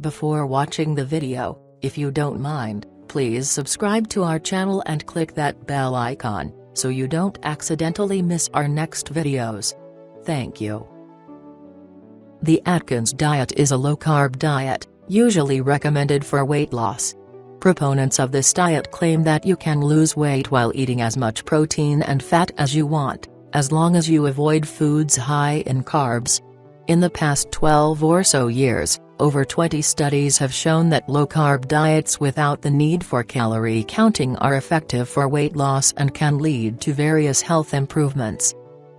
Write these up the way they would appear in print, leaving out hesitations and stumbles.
Before watching the video, if you don't mind, please subscribe to our channel and click that bell icon, so you don't accidentally miss our next videos. Thank you. The Atkins diet is a low-carb diet, usually recommended for weight loss. Proponents of this diet claim that you can lose weight while eating as much protein and fat as you want, as long as you avoid foods high in carbs. In the past 12 or so years, over 20 studies have shown that low-carb diets without the need for calorie counting are effective for weight loss and can lead to various health improvements.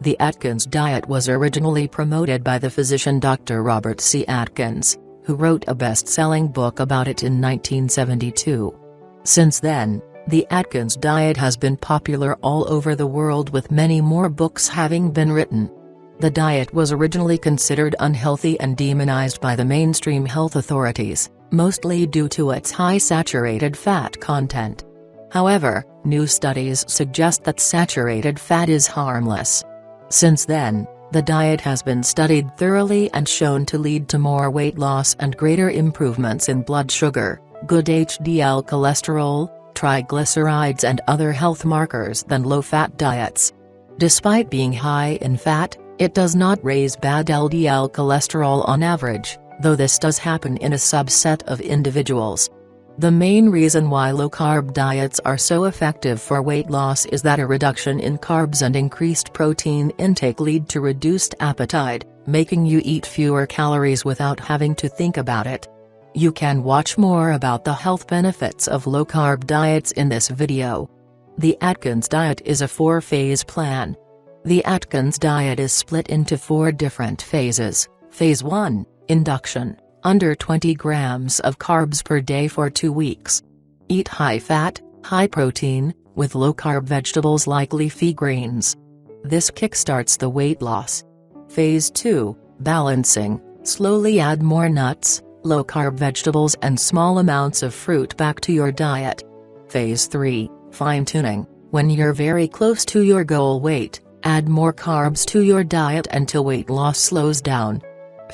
The Atkins diet was originally promoted by the physician Dr. Robert C. Atkins, who wrote a best-selling book about it in 1972. Since then, the Atkins diet has been popular all over the world, with many more books having been written. The diet was originally considered unhealthy and demonized by the mainstream health authorities, mostly due to its high saturated fat content. However, new studies suggest that saturated fat is harmless. Since then, the diet has been studied thoroughly and shown to lead to more weight loss and greater improvements in blood sugar, good HDL cholesterol, triglycerides and other health markers than low-fat diets. Despite being high in fat, it does not raise bad LDL cholesterol on average, though this does happen in a subset of individuals. The main reason why low-carb diets are so effective for weight loss is that a reduction in carbs and increased protein intake lead to reduced appetite, making you eat fewer calories without having to think about it. You can watch more about the health benefits of low-carb diets in this video. The Atkins diet is a 4-phase plan. The Atkins diet is split into 4 different phases. Phase 1, induction. Under 20 grams of carbs per day for 2 weeks. Eat high-fat, high-protein, with low-carb vegetables like leafy greens. This kickstarts the weight loss. Phase 2, balancing. Slowly add more nuts, low-carb vegetables and small amounts of fruit back to your diet. Phase 3, fine-tuning. When you're very close to your goal weight, add more carbs to your diet until weight loss slows down.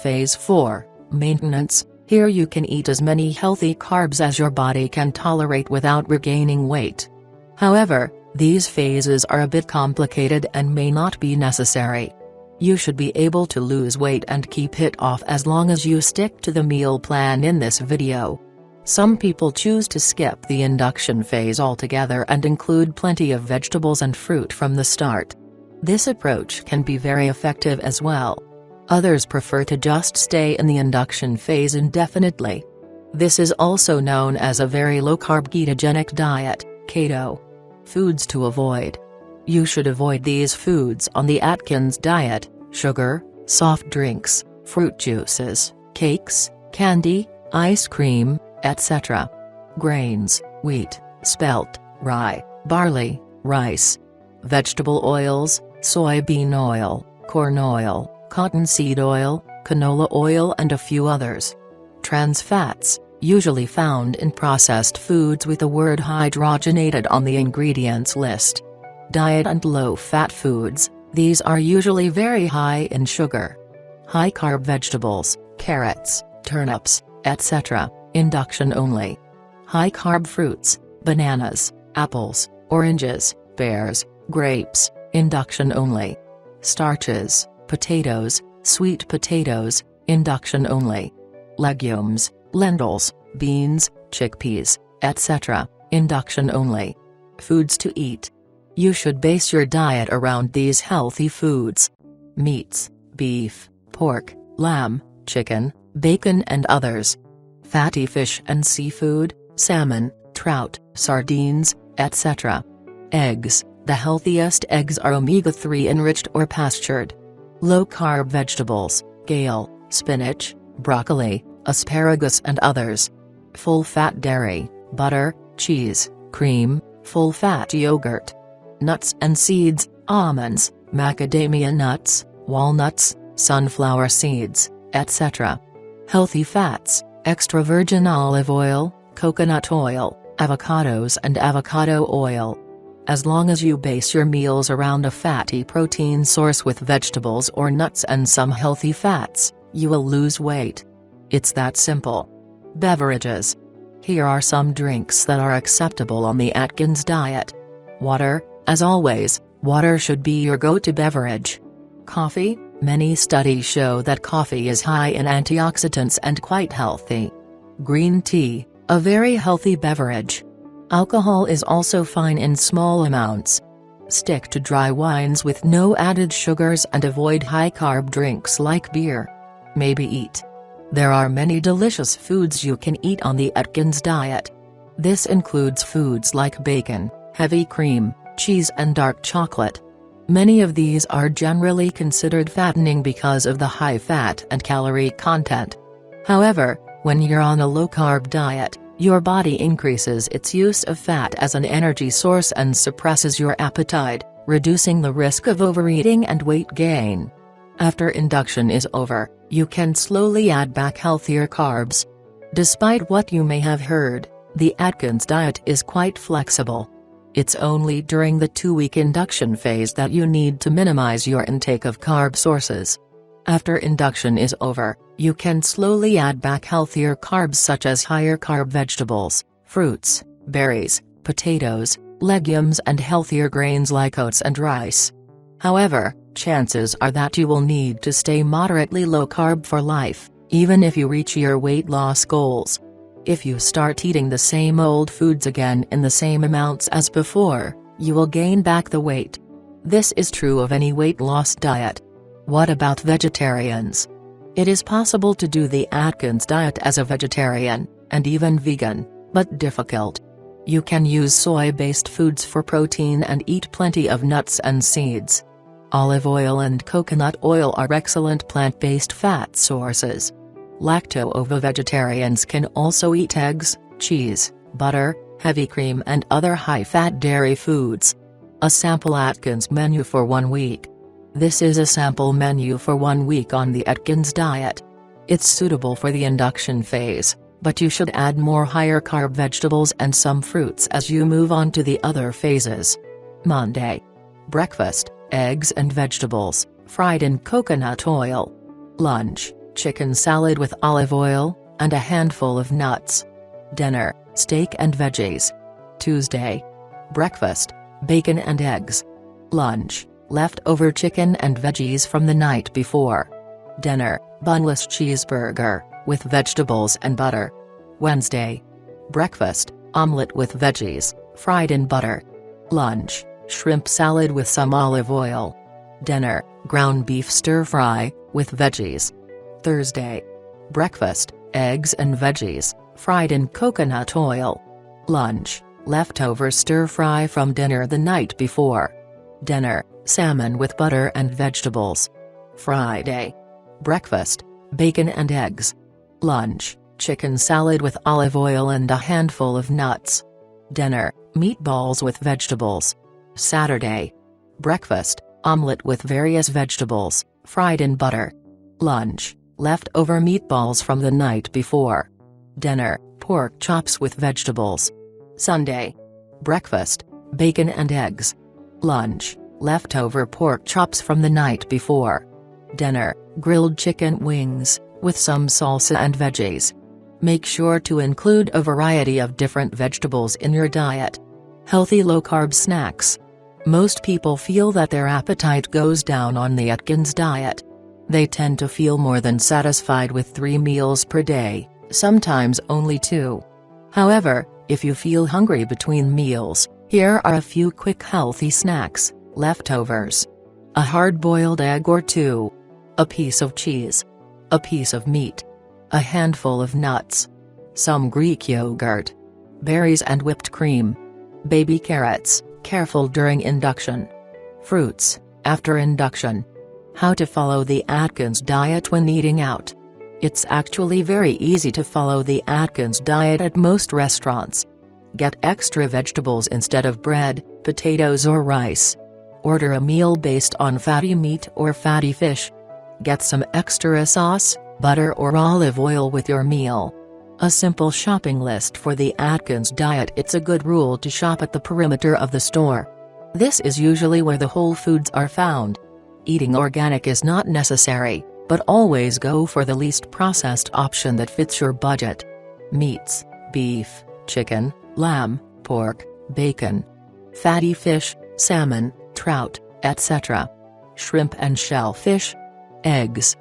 Phase 4, maintenance. Here you can eat as many healthy carbs as your body can tolerate without regaining weight. However, these phases are a bit complicated and may not be necessary. You should be able to lose weight and keep it off as long as you stick to the meal plan in this video. Some people choose to skip the induction phase altogether and include plenty of vegetables and fruit from the start. This approach can be very effective as well. Others prefer to just stay in the induction phase indefinitely. This is also known as a very low-carb ketogenic diet, keto. Foods to avoid. You should avoid these foods on the Atkins diet: sugar, soft drinks, fruit juices, cakes, candy, ice cream, etc. Grains: wheat, spelt, rye, barley, rice. Vegetable oils: soybean oil, corn oil, cottonseed oil, canola oil and a few others. Trans fats, usually found in processed foods with the word hydrogenated on the ingredients list. Diet and low-fat foods, these are usually very high in sugar. High-carb vegetables, carrots, turnips, etc., induction only. High-carb fruits, bananas, apples, oranges, pears, grapes, induction only. Starches, potatoes, sweet potatoes, induction only. Legumes, lentils, beans, chickpeas, etc., induction only. Foods to eat. You should base your diet around these healthy foods. Meats: beef, pork, lamb, chicken, bacon and others. Fatty fish and seafood: salmon, trout, sardines, etc. Eggs: the healthiest eggs are omega-3 enriched or pastured. Low-carb vegetables: kale, spinach, broccoli, asparagus and others. Full-fat dairy, butter, cheese, cream, full-fat yogurt. Nuts and seeds: almonds, macadamia nuts, walnuts, sunflower seeds, etc. Healthy fats: extra virgin olive oil, coconut oil, avocados and avocado oil. As long as you base your meals around a fatty protein source with vegetables or nuts and some healthy fats, you will lose weight. It's that simple. Beverages. Here are some drinks that are acceptable on the Atkins diet. Water, as always, water should be your go-to beverage. Coffee, many studies show that coffee is high in antioxidants and quite healthy. Green tea, a very healthy beverage. Alcohol is also fine in small amounts. Stick to dry wines with no added sugars and avoid high-carb drinks like beer. Maybe eat. There are many delicious foods you can eat on the Atkins diet. This includes foods like bacon, heavy cream, cheese and dark chocolate. Many of these are generally considered fattening because of the high fat and calorie content. However, when you're on a low-carb diet, your body increases its use of fat as an energy source and suppresses your appetite, reducing the risk of overeating and weight gain. After induction is over, you can slowly add back healthier carbs. Despite what you may have heard, the Atkins diet is quite flexible. It's only during the 2-week induction phase that you need to minimize your intake of carb sources. After induction is over, you can slowly add back healthier carbs such as higher carb vegetables, fruits, berries, potatoes, legumes and healthier grains like oats and rice. However, chances are that you will need to stay moderately low carb for life, even if you reach your weight loss goals. If you start eating the same old foods again in the same amounts as before, you will gain back the weight. This is true of any weight loss diet. What about vegetarians? It is possible to do the Atkins diet as a vegetarian, and even vegan, but difficult. You can use soy-based foods for protein and eat plenty of nuts and seeds. Olive oil and coconut oil are excellent plant-based fat sources. Lacto-ovo-vegetarians can also eat eggs, cheese, butter, heavy cream and other high-fat dairy foods. A sample Atkins menu for 1 week. This is a sample menu for 1 week on the Atkins diet. It's suitable for the induction phase, but you should add more higher carb vegetables and some fruits as you move on to the other phases. Monday. Breakfast, eggs and vegetables, fried in coconut oil. Lunch, chicken salad with olive oil, and a handful of nuts. Dinner, steak and veggies. Tuesday. Breakfast, bacon and eggs. Lunch, leftover chicken and veggies from the night before. Dinner, bunless cheeseburger, with vegetables and butter. Wednesday. Breakfast, omelette with veggies, fried in butter. Lunch, shrimp salad with some olive oil. Dinner, ground beef stir-fry, with veggies. Thursday. Breakfast, eggs and veggies, fried in coconut oil. Lunch, leftover stir-fry from dinner the night before. Dinner, salmon with butter and vegetables. Friday. Breakfast, bacon and eggs. Lunch, chicken salad with olive oil and a handful of nuts. Dinner, meatballs with vegetables. Saturday. Breakfast, omelette with various vegetables, fried in butter. Lunch, leftover meatballs from the night before. Dinner, pork chops with vegetables. Sunday. Breakfast, bacon and eggs. Lunch, leftover pork chops from the night before. Dinner, grilled chicken wings, with some salsa and veggies. Make sure to include a variety of different vegetables in your diet. Healthy low-carb snacks. Most people feel that their appetite goes down on the Atkins diet. They tend to feel more than satisfied with 3 meals per day, sometimes only 2. However, if you feel hungry between meals, here are a few quick healthy snacks: leftovers. A hard-boiled egg or 2. A piece of cheese. A piece of meat. A handful of nuts. Some Greek yogurt. Berries and whipped cream. Baby carrots, careful during induction. Fruits, after induction. How to follow the Atkins diet when eating out. It's actually very easy to follow the Atkins diet at most restaurants. Get extra vegetables instead of bread, potatoes or rice. Order a meal based on fatty meat or fatty fish. Get some extra sauce, butter or olive oil with your meal. A simple shopping list for the Atkins diet. It's a good rule to shop at the perimeter of the store. This is usually where the whole foods are found. Eating organic is not necessary, but always go for the least processed option that fits your budget. meats, beef, chicken, lamb, pork, bacon, fatty fish, salmon, trout, etc., shrimp and shellfish, eggs,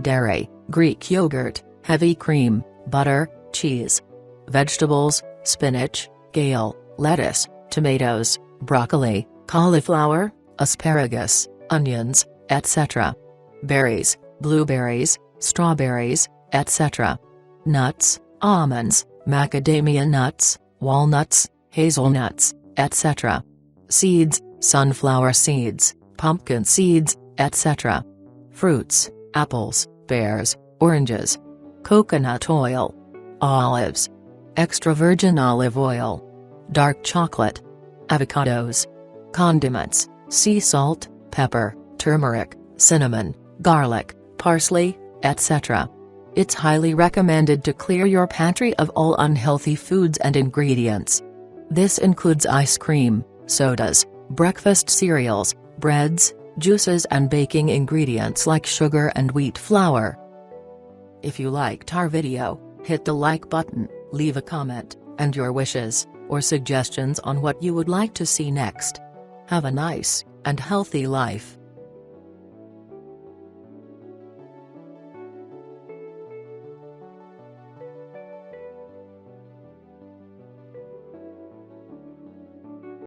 dairy, Greek yogurt, heavy cream, butter, cheese, vegetables, spinach, kale, lettuce, tomatoes, broccoli, cauliflower, asparagus, onions, etc., berries, blueberries, strawberries, etc., nuts, almonds, macadamia nuts, walnuts, hazelnuts, etc., seeds, sunflower seeds, pumpkin seeds, etc., fruits, apples, pears, oranges, coconut oil, olives, extra virgin olive oil, dark chocolate, avocados, condiments, sea salt, pepper, turmeric, cinnamon, garlic, parsley, etc. It's highly recommended to clear your pantry of all unhealthy foods and ingredients. This includes ice cream, sodas, breakfast cereals, breads, juices and baking ingredients like sugar and wheat flour. If you liked our video, hit the like button, leave a comment, and your wishes, or suggestions on what you would like to see next. Have a nice and healthy life.